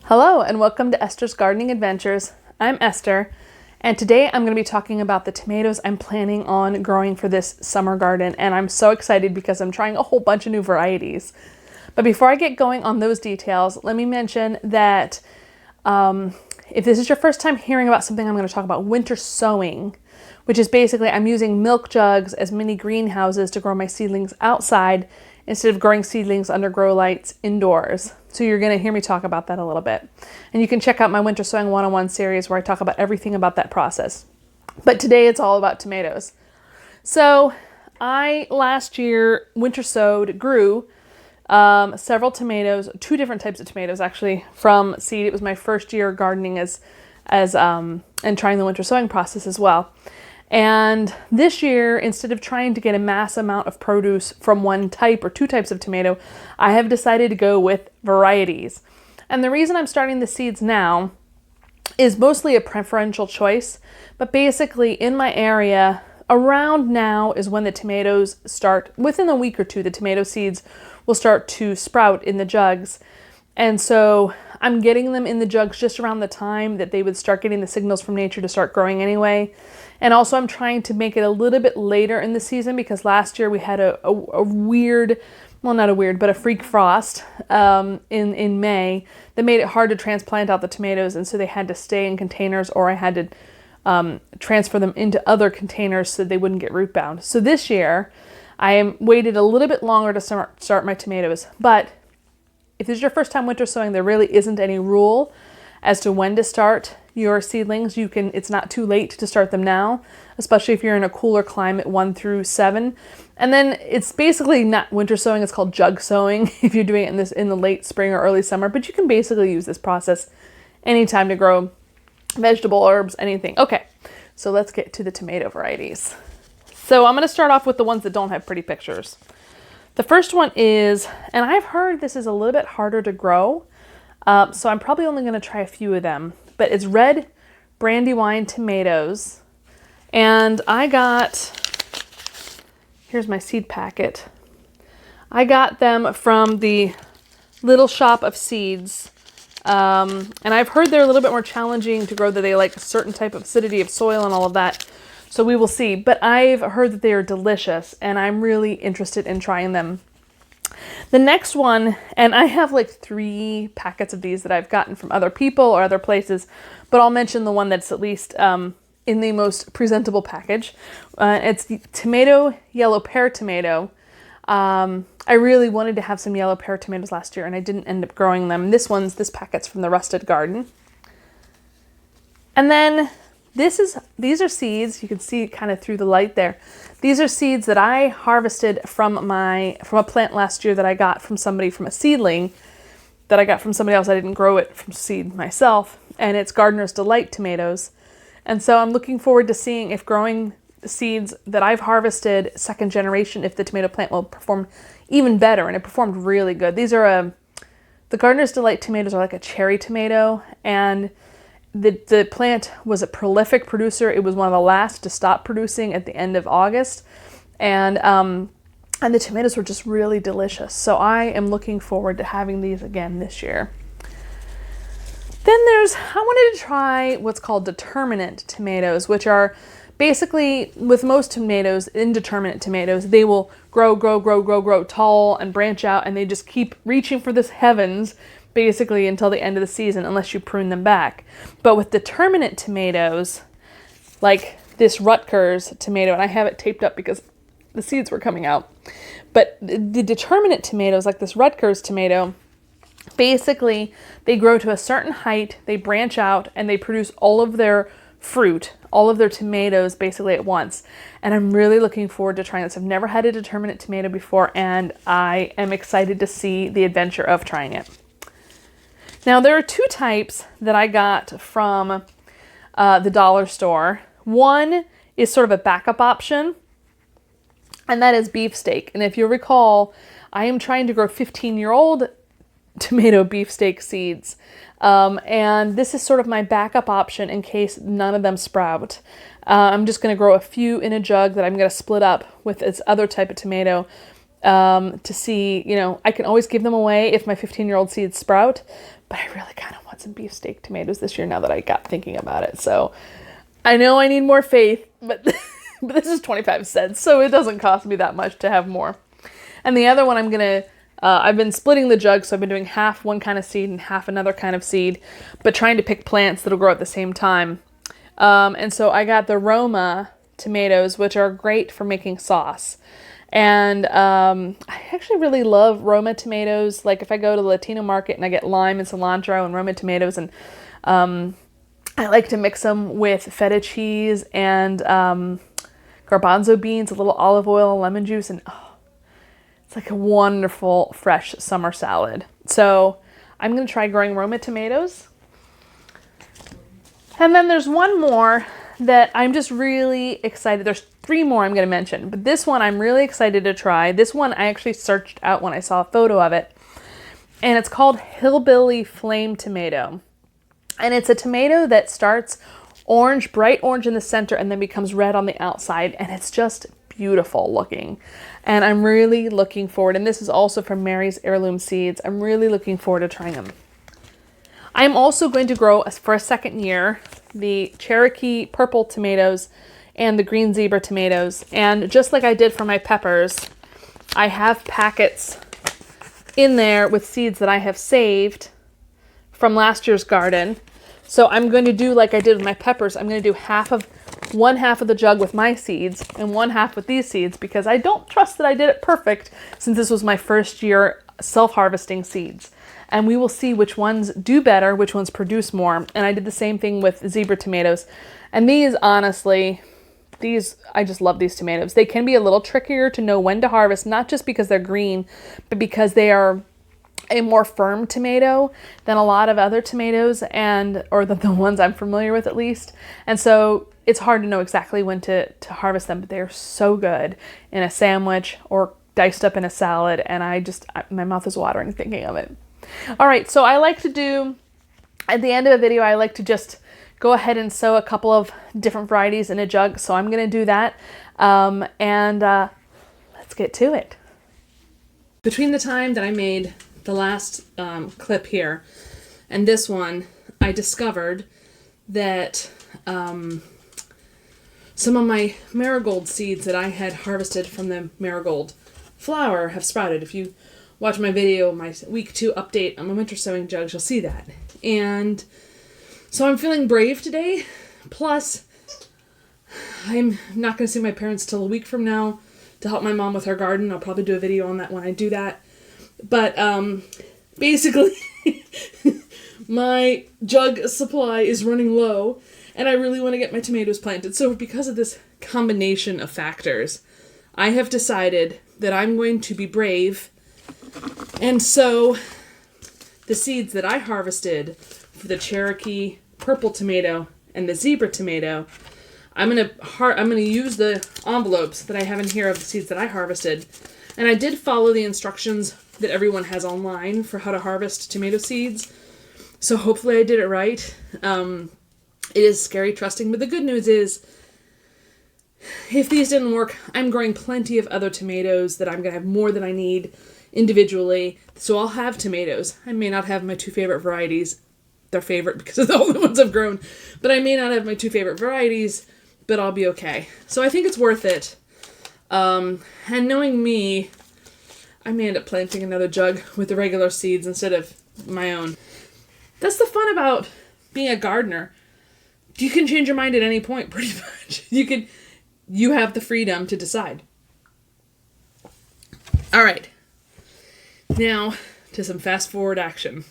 Hello and welcome to Esther's Gardening Adventures. I'm Esther, and today I'm going to be talking about the tomatoes I'm planning on growing for this summer garden, and I'm so excited because I'm trying a whole bunch of new varieties. But before I get going on those details, let me mention that if this is your first time hearing about something, I'm going to talk about winter sowing, which is basically I'm using milk jugs as mini greenhouses to grow my seedlings outside instead of growing seedlings under grow lights indoors. So you're going to hear me talk about that a little bit. And you can check out my Winter Sowing 101 series where I talk about everything about that process. But today it's all about tomatoes. So I last year winter sowed, grew several tomatoes, two different types of tomatoes actually from seed. It was my first year gardening and trying the winter sowing process as well. And this year, instead of trying to get a mass amount of produce from one type or two types of tomato, I have decided to go with varieties. And the reason I'm starting the seeds now is mostly a preferential choice, but basically in my area, around now is when the tomatoes start, within a week or two, the tomato seeds will start to sprout in the jugs. And so I'm getting them in the jugs just around the time that they would start getting the signals from nature to start growing anyway. And also I'm trying to make it a little bit later in the season because last year we had a weird, well not a weird, but a freak frost in May that made it hard to transplant out the tomatoes, and so they had to stay in containers or I had to transfer them into other containers so they wouldn't get root bound. So this year I am waited a little bit longer to start my tomatoes, but if this is your first time winter sowing, there really isn't any rule as to when to start your seedlings. It's not too late to start them now, especially if you're in a cooler climate 1 through 7. And then it's basically not winter sowing, it's called jug sowing if you're doing it in the late spring or early summer, but you can basically use this process anytime to grow vegetable, herbs, anything. Okay, so let's get to the tomato varieties. So I'm going to start off with the ones that don't have pretty pictures. The first one is, and I've heard this is a little bit harder to grow, so I'm probably only going to try a few of them, but it's red Brandywine tomatoes, and I got, here's my seed packet. I got them from the Little Shop of Seeds, and I've heard they're a little bit more challenging to grow, that they like a certain type of acidity of soil and all of that. So we will see, but I've heard that they are delicious and I'm really interested in trying them. The next one, and I have like 3 packets of these that I've gotten from other people or other places, but I'll mention the one that's at least in the most presentable package. It's the tomato yellow pear tomato. I really wanted to have some yellow pear tomatoes last year and I didn't end up growing them. This packet's from the Rusted Garden. And then these are seeds. You can see kind of through the light there. These are seeds that I harvested from a plant last year that I got from a seedling that I got from somebody else. I didn't grow it from seed myself, and it's Gardener's Delight tomatoes. And so I'm looking forward to seeing if growing the seeds that I've harvested second generation, if the tomato plant will perform even better, and it performed really good. These are the Gardener's Delight tomatoes are like a cherry tomato, and the plant was a prolific producer. It was one of the last to stop producing at the end of August. And the tomatoes were just really delicious. So I am looking forward to having these again this year. Then I wanted to try what's called determinate tomatoes, which are basically, with most tomatoes, indeterminate tomatoes, they will grow tall and branch out, and they just keep reaching for this heavens basically until the end of the season, unless you prune them back. But with determinate tomatoes, like this Rutgers tomato, and I have it taped up because the seeds were coming out, but the determinate tomatoes, like this Rutgers tomato, basically they grow to a certain height, they branch out, and they produce all of their fruit, all of their tomatoes basically at once. And I'm really looking forward to trying this. I've never had a determinate tomato before, and I am excited to see the adventure of trying it. Now, there are 2 types that I got from the dollar store. One is sort of a backup option, and that is beefsteak. And if you recall, I am trying to grow 15-year-old tomato beefsteak seeds. And this is sort of my backup option in case none of them sprout. I'm just going to grow a few in a jug that I'm going to split up with this other type of tomato to see, you know, I can always give them away if my 15-year-old seeds sprout, but I really kind of want some beefsteak tomatoes this year now that I got thinking about it. So I know I need more faith, but, but this is 25 cents, so it doesn't cost me that much to have more. And the other one I've been splitting the jug, so I've been doing half one kind of seed and half another kind of seed, but trying to pick plants that'll grow at the same time. And so I got the Roma tomatoes, which are great for making sauce. And I actually really love Roma tomatoes. Like if I go to the Latino market and I get lime and cilantro and Roma tomatoes, and I like to mix them with feta cheese and garbanzo beans, a little olive oil and lemon juice, and it's like a wonderful fresh summer salad. So I'm going to try growing Roma tomatoes. And then there's one more that I'm just really excited. There's 3 more I'm going to mention, but this one I'm really excited to try. This one I actually searched out when I saw a photo of it, and it's called Hillbilly Flame Tomato. And it's a tomato that starts orange, bright orange in the center, and then becomes red on the outside, and it's just beautiful looking. And I'm really looking forward, and this is also from Mary's Heirloom Seeds. I'm really looking forward to trying them. I'm also going to grow, for a second year, the Cherokee purple tomatoes and the green zebra tomatoes. And just like I did for my peppers, I have packets in there with seeds that I have saved from last year's garden. So I'm going to do like I did with my peppers. I'm going to do one half of the jug with my seeds and one half with these seeds, because I don't trust that I did it perfect, since this was my first year self-harvesting seeds. And we will see which ones do better, which ones produce more. And I did the same thing with zebra tomatoes. And these, honestly, I just love these tomatoes. They can be a little trickier to know when to harvest, not just because they're green, but because they are a more firm tomato than a lot of other tomatoes, or the ones I'm familiar with at least. And so it's hard to know exactly when to harvest them, but they're so good in a sandwich or diced up in a salad. And my mouth is watering thinking of it. All right, so I like to do, at the end of a video, I like to just go ahead and sow a couple of different varieties in a jug. So I'm going to do that, and let's get to it. Between the time that I made the last clip here and this one, I discovered that some of my marigold seeds that I had harvested from the marigold flower have sprouted. If you watch my video, my week 2 update on my winter sowing jugs, you'll see that. And so I'm feeling brave today. Plus, I'm not going to see my parents till a week from now to help my mom with her garden. I'll probably do a video on that when I do that. But basically, my jug supply is running low, and I really want to get my tomatoes planted. So because of this combination of factors, I have decided that I'm going to be brave. And so the seeds that I harvested for the Cherokee purple tomato and the zebra tomato, I'm gonna use the envelopes that I have in here of the seeds that I harvested. And I did follow the instructions that everyone has online for how to harvest tomato seeds. So hopefully I did it right. It is scary trusting, but the good news is, if these didn't work, I'm growing plenty of other tomatoes that I'm gonna have more than I need individually. So I'll have tomatoes. I may not have my 2 favorite varieties. They're favorite because of the only ones I've grown. But I may not have my 2 favorite varieties, but I'll be okay. So I think it's worth it. And knowing me, I may end up planting another jug with the regular seeds instead of my own. That's the fun about being a gardener. You can change your mind at any point, pretty much. You have the freedom to decide. All right. Now to some fast forward action.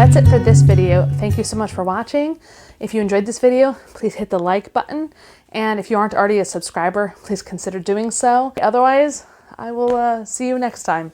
That's it for this video. Thank you so much for watching. If you enjoyed this video, please hit the like button. And if you aren't already a subscriber, please consider doing so. Otherwise, I will see you next time.